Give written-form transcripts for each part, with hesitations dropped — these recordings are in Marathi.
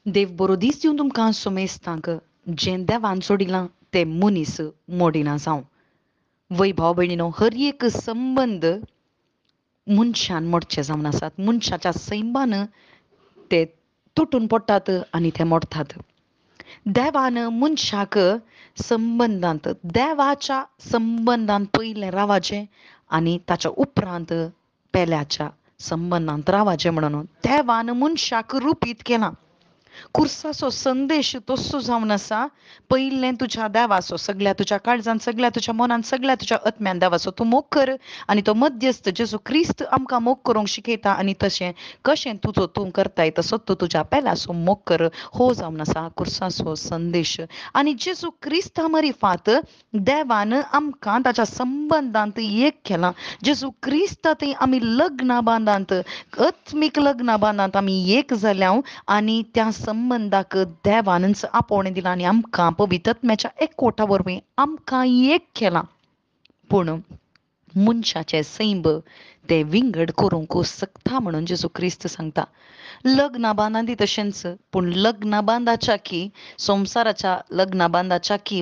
देव बरो दीस दिवन तुमकां सोमेस्तांक जें देवान सोडिलां तें मनीस मोडिना जावं. वय भाव भयणीनो, हर एक संबंद मनशान मोडचे जावन आसात. मनशाच्या सैमान ते तुटून पडटात आनी ते मोडटात. देवान मनशाक संबंदांत देवाच्या संबंदांत पयलें रावाचें आनी ताच्या उपरांत पेल्याच्या संबंदांत रावाचें म्हणून देवान मनशाक रुपीत केलां. खुर्साचो संदेश तसो जावन आसा. पयलें तुज्या देवाचो सगळ्या तुज्या काळजांत, सगळ्या तुज्या मनांत, सगळ्या तुज्या आत्म्यान देवाचो तूं मोग कर आनी तो मध्यस्थ जेजू क्रिस्त आमकां मोग करूंक शिकयता आनी तशें कशें तुजो तूं करताय तसो तूं तुज्या पेल्याचो मोग कर. हो जावन आसा खुर्साचो संदेश. आनी जेजू क्रिस्ता मरिफात देवान आमकां ताच्या संबंदांत एक केलां. जेजू क्रिस्ता थंय आमी लग्ना बांदांत आत्मीक लग्ना बांदांत आमी एक जाल्याव आनी त्या संबंदाक देवानच आपोवणें दिलां आनी आमकां पवित्र आत्म्याच्या एकवटा वरवीं आमकां एक केलां. पूण मनशाचे सैम ते विंगड करूंक सकता म्हणून जेजू क्रिस्त सांगता. लग्ना बांदांती तशेंच पूण लग्ना बांदाच्या की संवसाराच्या लग्ना बांदाच्या की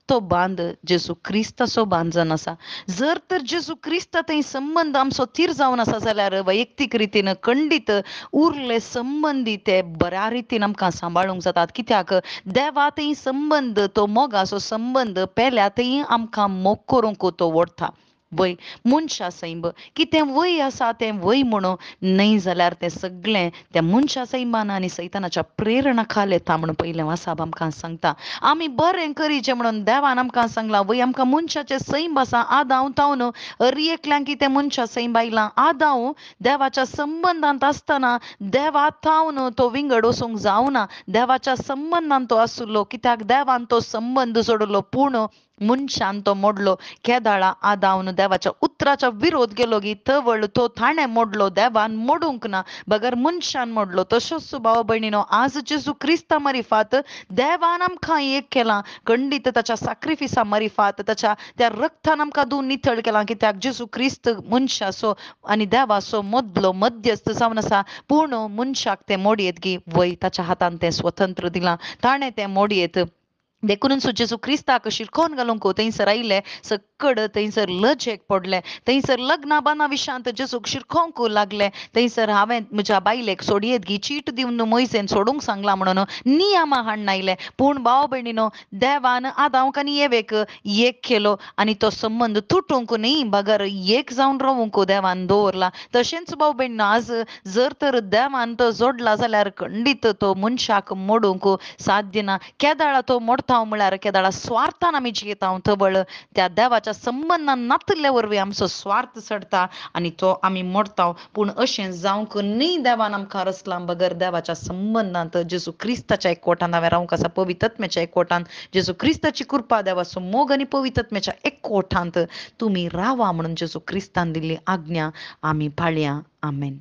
तो बांद जेजू क्रिस्ताचो बांद जावन आसा. जर तर जेजू क्रिस्ता थंय संबंद आमचो थीर जावन आसा जाल्यार वैयक्तीक रितीन खंडीत उरले संबंदी ते बऱ्या रितीन आमकां सांबाळूंक जातात. कित्याक देवा थंय संबंद तो मोगाचो संबंद पेल्या थंय आमकां मोग करूंक तो ओडटा. वय मनशा सैम कितें वय आसा तें वय म्हणून न्हय जाल्यार तें सगळें त्या मनशा सैमान आनी सैतानाच्या प्रेरणा खाल येता म्हणून पयलें वासाब आमकां सांगता. आमी बरें करीचें म्हणून देवान आमकां सांगलां. वय आमकां मनशाचें सैम आसा आदां तावन हर एकल्यांक कितें मनशा सैम आयलां. आदां देवाच्या संबंदांत आसतना देवा तावन तो विंगड वचूंक जावना. देवाच्या संबंदांत तो आसलो कित्याक देवान तो संबंद सोडलो. पूण मनशान तो मोडलो. केदाळा आदावन देवाच्या उतराच्या विरोध केलो गी तवळ तो ताणें मोडलो. देवान मोडूंक ना बगर मनशान मोडलो. तशेंच भाव भयणीनो, आज जेजू क्रिस्ता मरिफात देवान आमकां एक केलां. खंडीत ताच्या सॅक्रिफिसा मरिफात ताच्या त्या रक्तान आमकां धुवन नितळ केलां. कित्याक जेजू क्रिस्त मनशाचो आनी देवाचो मदलो मध्यस्थ जावन आसा. पूण मनशाक तें मोडयेत गी वय ताच्या हातान तें स्वतंत्र दिलां. ताणें तें मोडयेत देखून जेजू क्रिस्ताक शिरकोन घालूंक थंयसर आयले. सकड थंयसर लजेक पडले. थंयसर लग्ना बांदा विशांत जेजूक शिरकोंक लागले. थंयसर हांवें म्हज्या बायलेक सोडयेत गी चीट दिवन मोयसेन सोडूंक सांगलां म्हणून नियमां हाडून आयले. पूण भाव भयणीनो, देवान आदांक आनी येवेक एक केलो आनी तो संबंद तुटूंक न्ही बगर एक जावन रावूंक देवान दवरला. तशेंच भाव भयणीनो, आज जर तर देवान तो जोडला जाल्यार खंडीत तो मनशाक मोडूंक साध्य ना. केदाळा तो मोडता म्हळ्यार केदाळा स्वार्थान आमी जियेता तवळ त्या देवाच्या संबंदान नातल्या वरवीं आमचो स्वार्थ चडटा आनी तो आमी मोडटा. पूण अशें जावंक न्ही. देवान आमकां रचलां बगर देवाच्या संबंदांत जेजू क्रिस्ताच्या एकवटान हांवें रावंक आसा. पवित्र आत्म्याच्या एकवटान जेजू क्रिस्ताची कृपा देवाचो मोग आनी पवित्र आत्म्याच्या एकवटांत तुमी रावा म्हणून जेजू क्रिस्तान दिल्ली आज्ञा आमी पाळया. आमेन.